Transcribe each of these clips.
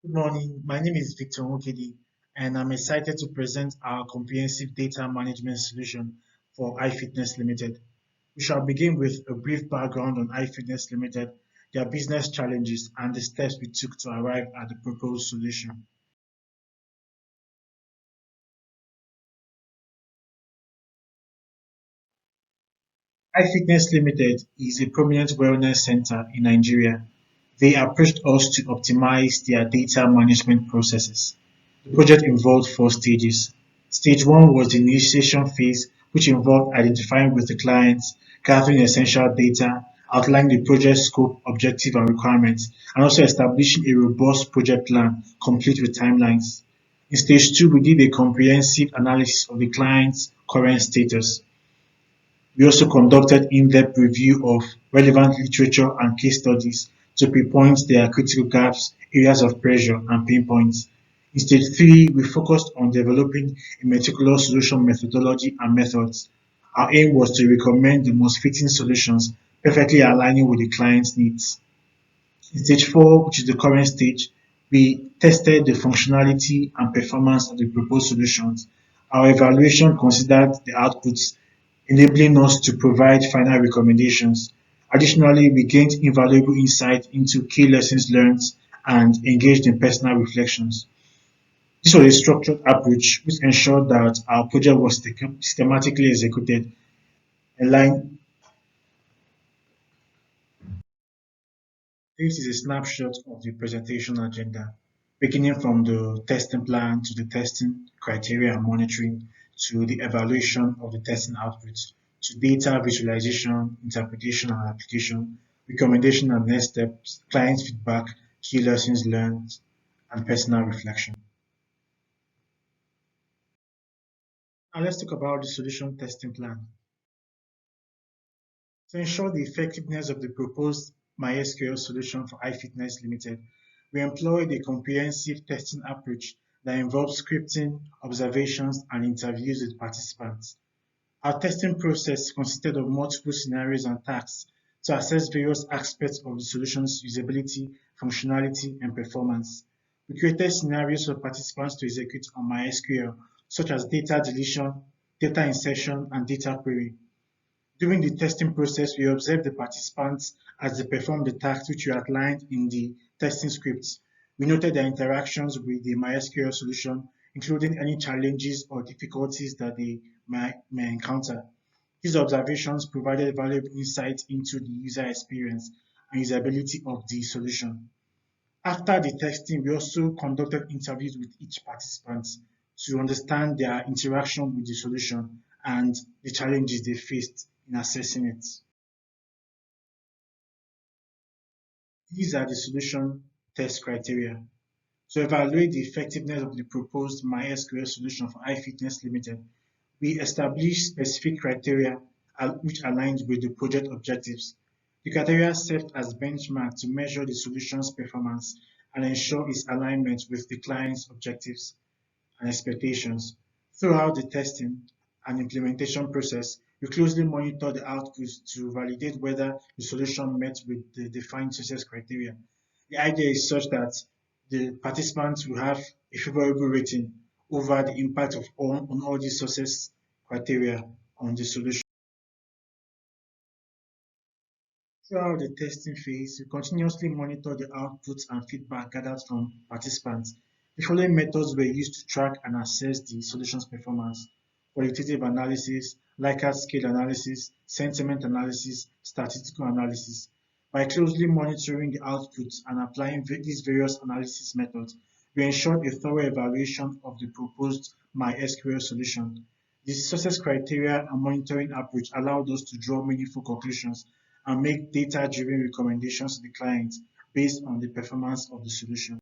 Good morning. My name is Victor Mukidi, and I'm excited to present our comprehensive data management solution for iFitness Limited. We shall begin with a brief background on iFitness Limited, their business challenges, and the steps we took to arrive at the proposed solution. iFitness Limited is a prominent wellness center in Nigeria. They approached us to optimize their data management processes. The project involved four stages. Stage one was the initiation phase, which involved identifying with the clients, gathering essential data, outlining the project scope, objective, and requirements, and also establishing a robust project plan complete with timelines. In stage two, we did a comprehensive analysis of the client's current status. We also conducted in-depth review of relevant literature and case studies to pinpoint their critical gaps, areas of pressure, and pain points. In stage three, we focused on developing a meticulous solution methodology and methods. Our aim was to recommend the most fitting solutions, perfectly aligning with the client's needs. In stage four, which is the current stage, we tested the functionality and performance of the proposed solutions. Our evaluation considered the outputs, enabling us to provide final recommendations. Additionally, we gained invaluable insight into key lessons learned and engaged in personal reflections. This was a structured approach which ensured that our project was systematically executed. Line This is a snapshot of the presentation agenda, beginning from the testing plan to the testing criteria and monitoring to the evaluation of the testing outputs to data visualization, interpretation and application, recommendation and next steps, client feedback, key lessons learned, and personal reflection. Now let's talk about the solution testing plan. To ensure the effectiveness of the proposed MySQL solution for iFitness Limited, we employed a comprehensive testing approach that involves scripting, observations, and interviews with participants. Our testing process consisted of multiple scenarios and tasks to assess various aspects of the solution's usability, functionality, and performance. We created scenarios for participants to execute on MySQL, such as data deletion, data insertion, and data query. During the testing process, we observed the participants as they performed the tasks which we outlined in the testing scripts. We noted their interactions with the MySQL solution, including any challenges or difficulties that they may encounter. These observations provided valuable insight into the user experience and usability of the solution. After the testing, we also conducted interviews with each participant to understand their interaction with the solution and the challenges they faced in assessing it. These are the solution test criteria. To evaluate the effectiveness of the proposed MySQL solution for iFitness Limited, we established specific criteria which aligned with the project objectives. The criteria served as benchmark to measure the solution's performance and ensure its alignment with the client's objectives and expectations. Throughout the testing and implementation process, we closely monitor the outputs to validate whether the solution met with the defined success criteria. The idea is such that the participants will have a favorable rating over the impact of on all these success criteria on the solution. Throughout the testing phase, we continuously monitor the outputs and feedback gathered from participants. The following methods were used to track and assess the solution's performance: qualitative analysis, Likert scale analysis, sentiment analysis, statistical analysis. By closely monitoring the outputs and applying these various analysis methods, we ensured a thorough evaluation of the proposed MySQL solution. The success criteria and monitoring approach allowed us to draw meaningful conclusions and make data-driven recommendations to the client based on the performance of the solution.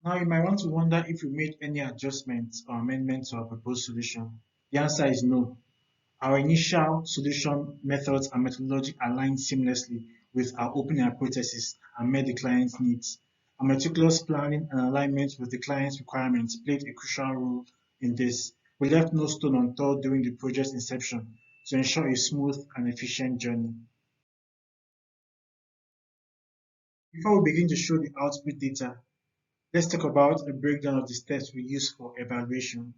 Now, you might want to wonder if we made any adjustments or amendments to our proposed solution. The answer is no. Our initial solution methods and methodology aligned seamlessly with our opening hypothesis and met the client's needs. Our meticulous planning and alignment with the client's requirements played a crucial role in this. We left no stone unturned during the project's inception to ensure a smooth and efficient journey. Before we begin to show the output data, let's talk about a breakdown of the steps we use for evaluation.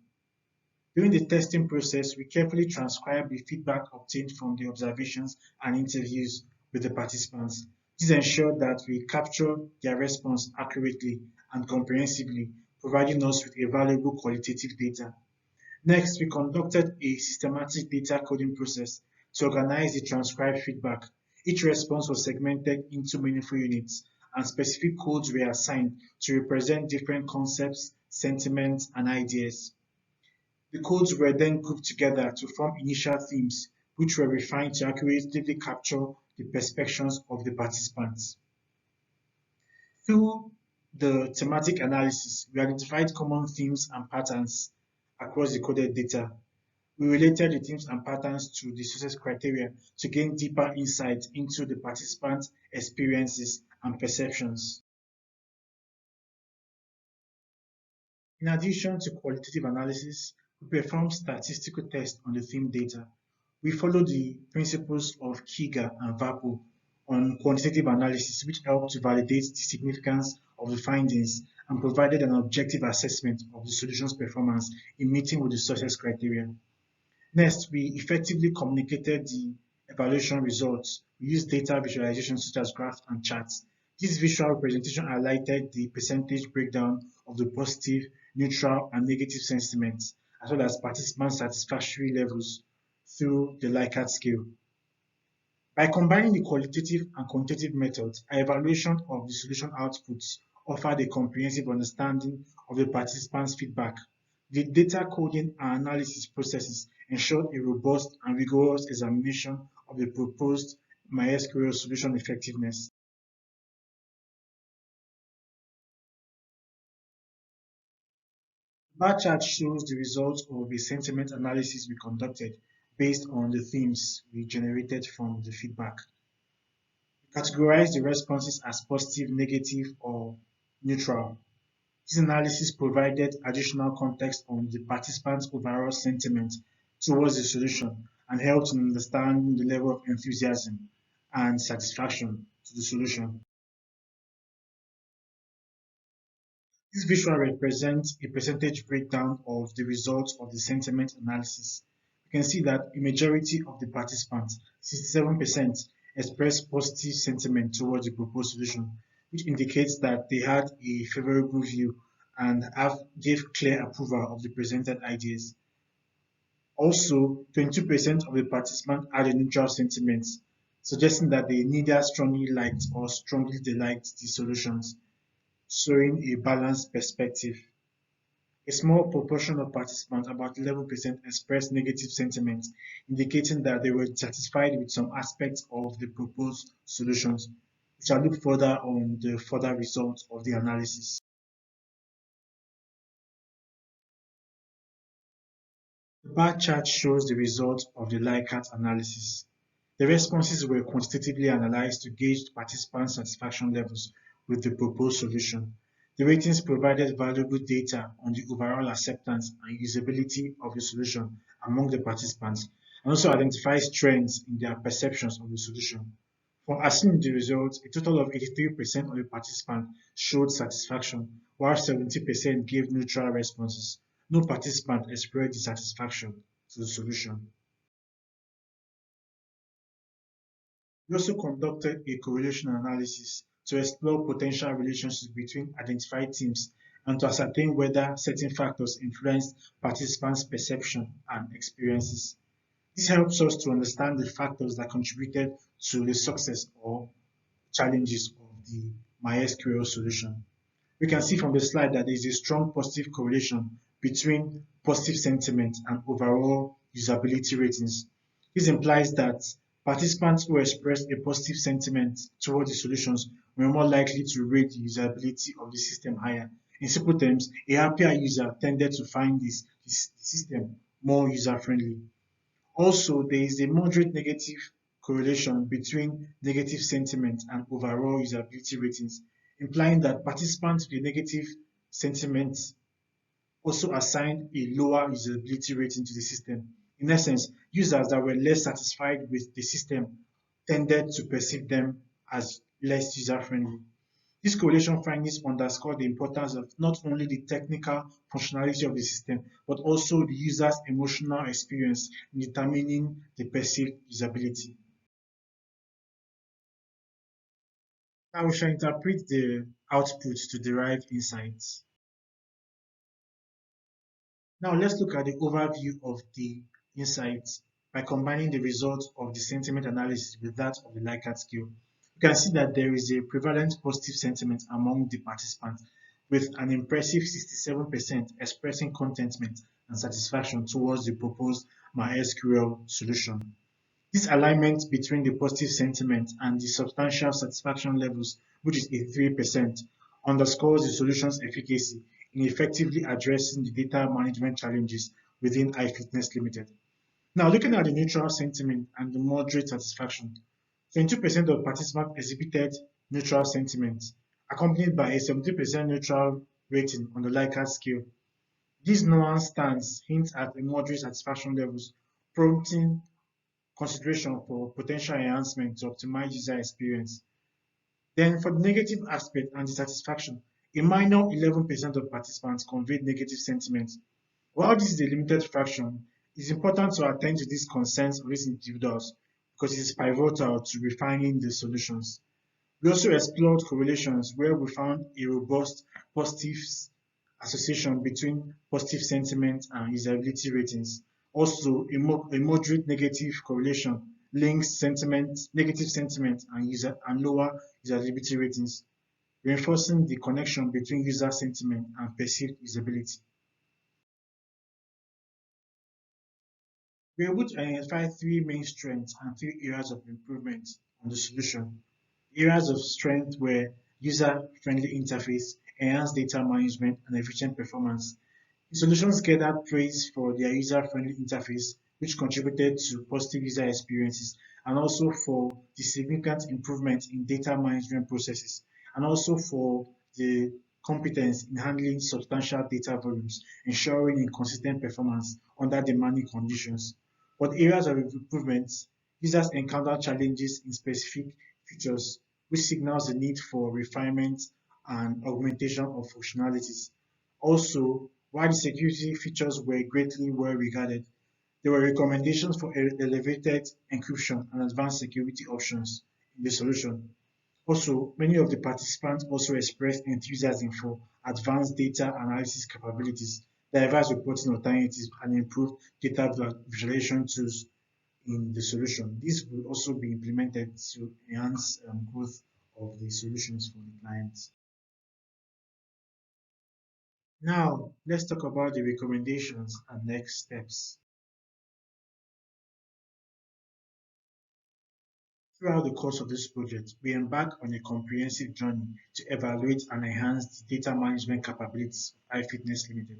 During the testing process, we carefully transcribe the feedback obtained from the observations and interviews with the participants. This ensures that we capture their response accurately and comprehensively, providing us with a valuable qualitative data. Next, we conducted a systematic data coding process to organize the transcribed feedback. Each response was segmented into meaningful units, and specific codes were assigned to represent different concepts, sentiments, and ideas. The codes were then grouped together to form initial themes, which were refined to accurately capture the perceptions of the participants. Through the thematic analysis, we identified common themes and patterns across the coded data. We related the themes and patterns to the success criteria to gain deeper insight into the participants' experiences and perceptions. In addition to qualitative analysis, we perform statistical tests on the theme data. We follow the principles of Kiga and VAPO on quantitative analysis, which help to validate the significance of the findings and provided an objective assessment of the solution's performance in meeting with the success criteria. Next, we effectively communicated the evaluation results. We used data visualization such as graphs and charts. This visual representation highlighted the percentage breakdown of the positive, neutral, and negative sentiments, as well as participant satisfactory levels through the Likert scale. By combining the qualitative and quantitative methods, our evaluation of the solution outputs offered a comprehensive understanding of the participants' feedback. The data coding and analysis processes ensured a robust and rigorous examination of the proposed MySQL solution effectiveness. The bar chart shows the results of a sentiment analysis we conducted based on the themes we generated from the feedback. We categorized the responses as positive, negative, or neutral. This analysis provided additional context on the participants' overall sentiment towards the solution and helped in understanding the level of enthusiasm and satisfaction to the solution. This visual represents a percentage breakdown of the results of the sentiment analysis. You can see that a majority of the participants, 67%, expressed positive sentiment towards the proposed solution, which indicates that they had a favorable view and gave clear approval of the presented ideas. Also, 22% of the participants had a neutral sentiment, suggesting that they neither strongly liked or strongly disliked the solutions, showing a balanced perspective. A small proportion of participants, about 11%, expressed negative sentiments, indicating that they were dissatisfied with some aspects of the proposed solutions. We shall look further on the further results of the analysis. The bar chart shows the results of the Likert analysis. The responses were quantitatively analyzed to gauge participant satisfaction levels with the proposed solution. The ratings provided valuable data on the overall acceptance and usability of the solution among the participants and also identifies trends in their perceptions of the solution. For assessing the results, a total of 83% of the participants showed satisfaction, while 70% gave neutral responses. No participant expressed dissatisfaction to the solution. We also conducted a correlation analysis to explore potential relationships between identified teams and to ascertain whether certain factors influenced participants' perception and experiences. This helps us to understand the factors that contributed to the success or challenges of the MySQL solution. We can see from the slide that there is a strong positive correlation between positive sentiment and overall usability ratings. This implies that participants who expressed a positive sentiment towards the solutions were more likely to rate the usability of the system higher. In simple terms, a happier user tended to find this system more user-friendly. Also, there is a moderate negative correlation between negative sentiment and overall usability ratings, implying that participants with a negative sentiment also assigned a lower usability rating to the system. In essence, users that were less satisfied with the system tended to perceive them as less user-friendly. These correlation findings underscore the importance of not only the technical functionality of the system, but also the user's emotional experience in determining the perceived usability. Now we shall interpret the output to derive insights. Now let's look at the overview of the insights by combining the results of the sentiment analysis with that of the Likert scale. You can see that there is a prevalent positive sentiment among the participants, with an impressive 67% expressing contentment and satisfaction towards the proposed MySQL solution. This alignment between the positive sentiment and the substantial satisfaction levels, which is 83%, underscores the solution's efficacy in effectively addressing the data management challenges within iFitness Limited. Now, looking at the neutral sentiment and the moderate satisfaction, 22% of participants exhibited neutral sentiment, accompanied by a 70% neutral rating on the Likert scale. This nuanced stance hints at a moderate satisfaction levels, prompting consideration for potential enhancement to optimize user experience. Then for the negative aspect and dissatisfaction, a minor 11% of participants conveyed negative sentiments. While this is a limited fraction, it's important to attend to these concerns of these individuals because it is pivotal to refining the solutions. We also explored correlations where we found a robust positive association between positive sentiment and usability ratings. Also, a moderate negative correlation links negative sentiment and lower usability ratings, reinforcing the connection between user sentiment and perceived usability. We are able to identify three main strengths and three areas of improvement on the solution. Areas of strength were user-friendly interface, enhanced data management, and efficient performance. The solutions gathered praise for their user-friendly interface, which contributed to positive user experiences, and also for the significant improvement in data management processes, and also for the competence in handling substantial data volumes, ensuring inconsistent performance under demanding conditions. For the areas of improvement, users encounter challenges in specific features, which signals the need for refinement and augmentation of functionalities. Also, while the security features were greatly well regarded, there were recommendations for elevated encryption and advanced security options in the solution. Also, many of the participants also expressed enthusiasm for advanced data analysis capabilities, diverse reporting alternatives, and improved data visualization tools in the solution. This will also be implemented to enhance growth of the solutions for the clients. Now, let's talk about the recommendations and next steps. Throughout the course of this project, we embark on a comprehensive journey to evaluate and enhance the data management capabilities of iFitness Limited.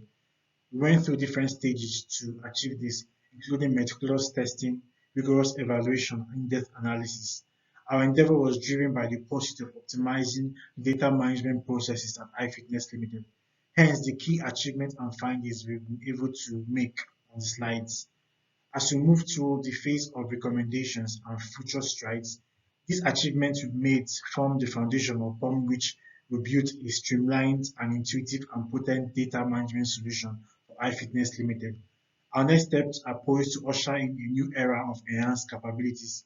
We went through different stages to achieve this, including meticulous testing, rigorous evaluation, and in-depth analysis. Our endeavor was driven by the pursuit of optimizing data management processes at iFitness Limited. Hence, the key achievements and findings we've been able to make on the slides. As we move through the phase of recommendations and future strides, these achievements we've made form the foundation upon which we built a streamlined and intuitive and potent data management solution for iFitness Limited. Our next steps are poised to usher in a new era of enhanced capabilities,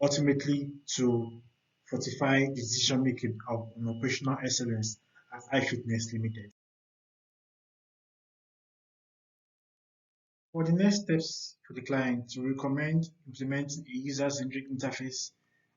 ultimately to fortify decision making and operational excellence at iFitness Limited. For the next steps for the client, we recommend implementing a user-centric interface,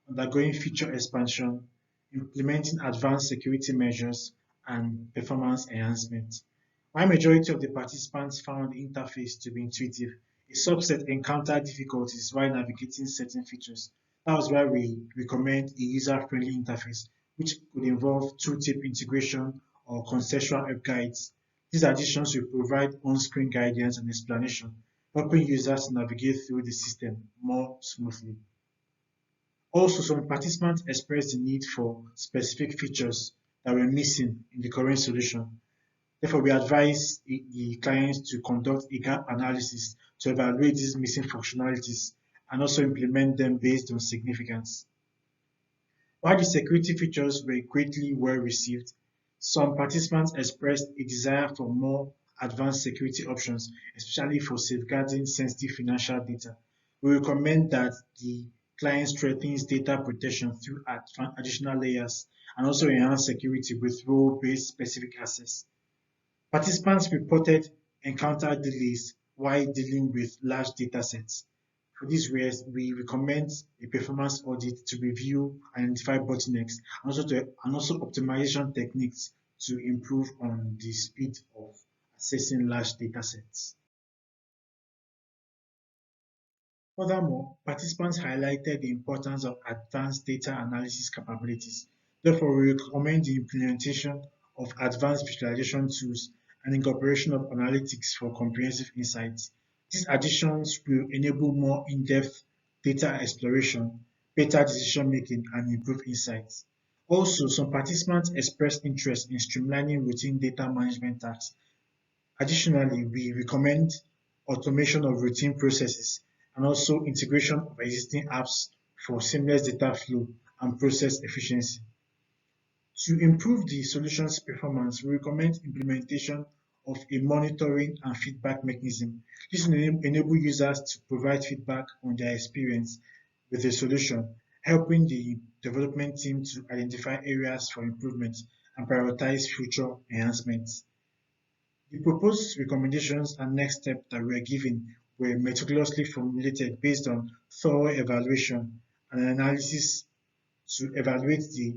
undergoing feature expansion, implementing advanced security measures, and performance enhancement. While majority of the participants found the interface to be intuitive, a subset encountered difficulties while navigating certain features. That was why we recommend a user-friendly interface, which could involve tooltip integration or conceptual help guides. These additions will provide on-screen guidance and explanation, helping users to navigate through the system more smoothly. Also, some participants expressed the need for specific features that were missing in the current solution. Therefore, we advise the clients to conduct a gap analysis to evaluate these missing functionalities and also implement them based on significance. While the security features were greatly well received, some participants expressed a desire for more advanced security options, especially for safeguarding sensitive financial data. We recommend that the client strengthens data protection through additional layers and also enhance security with role-based specific access. Participants reported encountered delays while dealing with large datasets. For these reasons, we recommend a performance audit to review and identify bottlenecks and also optimization techniques to improve on the speed of accessing large datasets. Furthermore, participants highlighted the importance of advanced data analysis capabilities. Therefore, we recommend the implementation of advanced visualization tools and incorporation of analytics for comprehensive insights. These additions will enable more in-depth data exploration, better decision-making, and improved insights. Also, some participants expressed interest in streamlining routine data management tasks. Additionally, we recommend automation of routine processes and also integration of existing apps for seamless data flow and process efficiency. To improve the solution's performance, we recommend implementation of a monitoring and feedback mechanism. This will enable users to provide feedback on their experience with the solution, helping the development team to identify areas for improvement and prioritize future enhancements. The proposed recommendations and next steps that were given were meticulously formulated based on thorough evaluation and analysis to evaluate the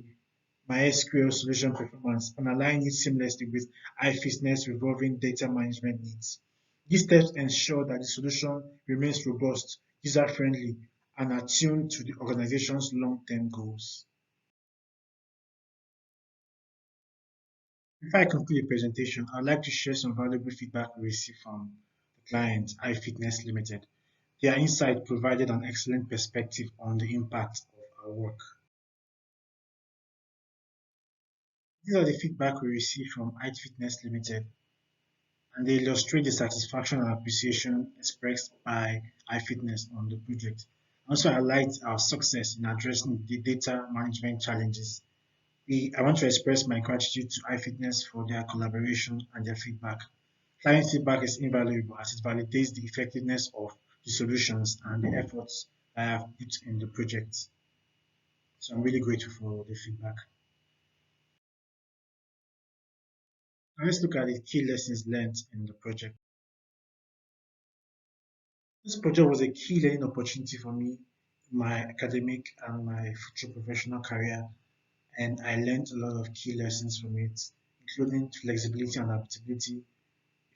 MySQL solution performance and align it seamlessly with iFitness revolving data management needs. These steps ensure that the solution remains robust, user-friendly, and attuned to the organization's long-term goals. Before I conclude the presentation, I'd like to share some valuable feedback we received from the client, iFitness Limited. Their insight provided an excellent perspective on the impact of our work. These are the feedback we received from iFitness Limited, and they illustrate the satisfaction and appreciation expressed by iFitness on the project. Also highlight our success in addressing the data management challenges. I want to express my gratitude to iFitness for their collaboration and their feedback. Client feedback is invaluable as it validates the effectiveness of the solutions and the efforts I have put in the project. So I'm really grateful for the feedback. Now let's look at the key lessons learned in the project. This project was a key learning opportunity for me in my academic and my future professional career, and I learned a lot of key lessons from it, including flexibility and adaptability,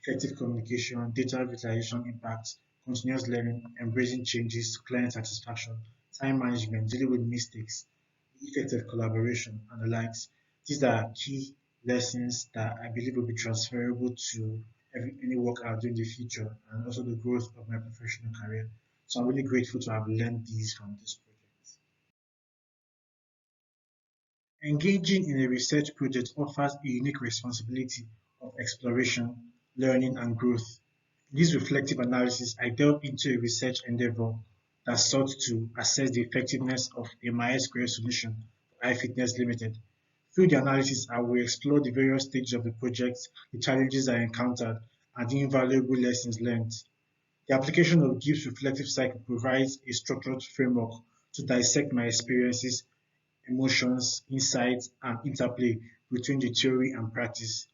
effective communication, data visualization impact, continuous learning, embracing changes, client satisfaction, time management, dealing with mistakes, the effect of collaboration, and the likes. These are key lessons that I believe will be transferable to any work I'll do in the future and also the growth of my professional career. So I'm really grateful to have learned these from this project. Engaging in a research project offers a unique responsibility of exploration, learning, and growth. In this reflective analysis, I delved into a research endeavor that sought to assess the effectiveness of a MySQL solution for iFitness Limited. Through the analysis, I will explore the various stages of the project, the challenges I encountered, and the invaluable lessons learned. The application of Gibbs reflective cycle provides a structured framework to dissect my experiences, emotions, insights, and interplay between the theory and practice.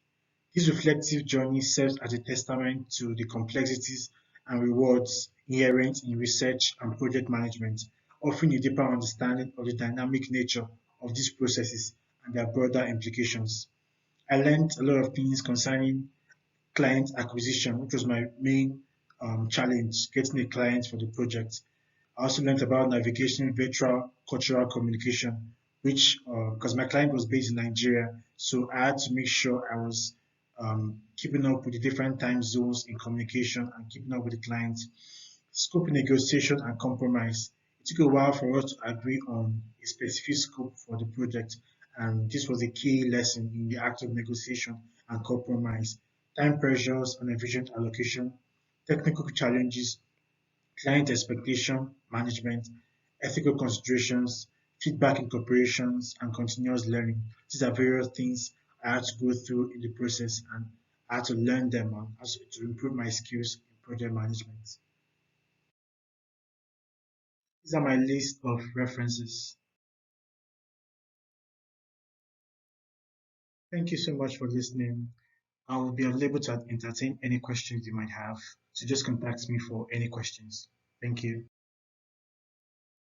This reflective journey serves as a testament to the complexities and rewards inherent in research and project management, offering a deeper understanding of the dynamic nature of these processes and their broader implications. I learned a lot of things concerning client acquisition, which was my main challenge, getting a client for the project. I also learned about navigating virtual cultural communication, which, because my client was based in Nigeria, so I had to make sure I was keeping up with the different time zones in communication and keeping up with the clients. Scope negotiation and compromise. It took a while for us to agree on a specific scope for the project, and this was a key lesson in the act of negotiation and compromise. Time pressures and efficient allocation, technical challenges, client expectation management, ethical considerations, feedback incorporations, and continuous learning. These are various things I had to go through in the process, and I had to learn them and also to improve my skills in project management. These are my list of references. Thank you so much for listening. I will be available to entertain any questions you might have. So just contact me for any questions. Thank you.